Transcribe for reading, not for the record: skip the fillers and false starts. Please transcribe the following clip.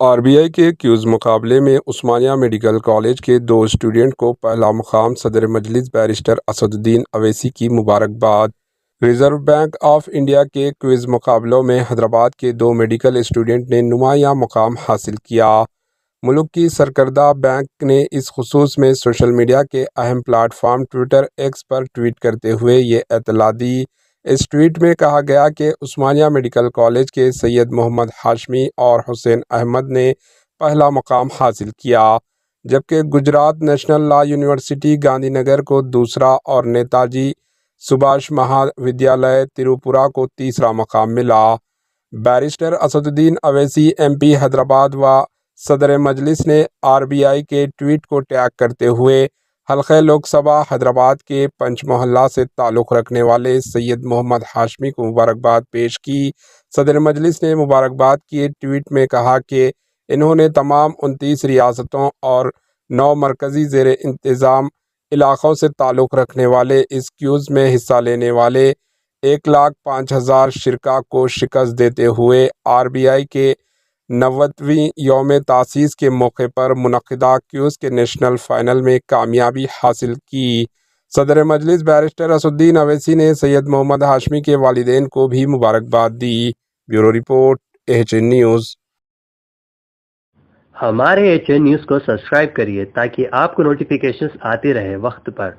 RBI کے quiz मुकाबले में उस्मानिया मेडिकल कॉलेज के 2 स्टूडेंट को पहला मुकाम सदर मजलिस बैरिस्टर असदुद्दीन अवैसी की मुबारकबाद। रिजर्व बैंक ऑफ इंडिया के क्विज मुकाबलों में हैदराबाद के 2 मेडिकल स्टूडेंट ने नुमाया मुकाम हासिल किया। मुल्क की सरकर्दा बैंक ने इस खुसूस में सोशल मीडिया के अहम प्लेटफॉर्म ट्विटर एक्स पर ट्वीट करते हुए ये इत्तला दी। इस ट्वीट में कहा गया कि उस्मानिया मेडिकल कॉलेज के सैयद मोहम्मद हाशमी और हुसैन अहमद ने पहला मुकाम हासिल किया, जबकि Gujarat national law university Gandhinagar को दूसरा और नेताजी सुभाष महाविद्यालय तिरुपुरा को तीसरा मुकाम मिला। बैरिस्टर असदुद्दीन अवैसी MP हैदराबाद व सदर मजलिस ने RBI के ट्वीट को टैग करते हुए हल्के लोकसभा हैदराबाद के पंच मोहल्ला से ताल्लुक़ रखने वाले सैयद मोहम्मद हाशमी को मुबारकबाद पेश की। सदर मजलिस ने मुबारकबाद के ट्वीट में कहा कि इन्होंने तमाम 29 रियासतों और 9 मरकज़ी ज़ेर इंतज़ाम इलाक़ों से ताल्लुक़ रखने वाले इस क्यूज़ में हिस्सा लेने वाले 1,05,000 शिरका को शिकस्त देते हुए RBI के 90वीं यौम तासीस के मौके पर मुनक़िदा क्यूज़ के नेशनल फाइनल में कामयाबी हासिल की। सदर मजलिस बैरिस्टर असदुद्दीन अवैसी ने सैयद मोहम्मद हाशमी के वालिदैन को भी मुबारकबाद दी। Bureau report, AHN news. हमारे AHN न्यूज़ को सब्सक्राइब करिए ताकि आपको नोटिफिकेशंस आते रहे वक्त पर।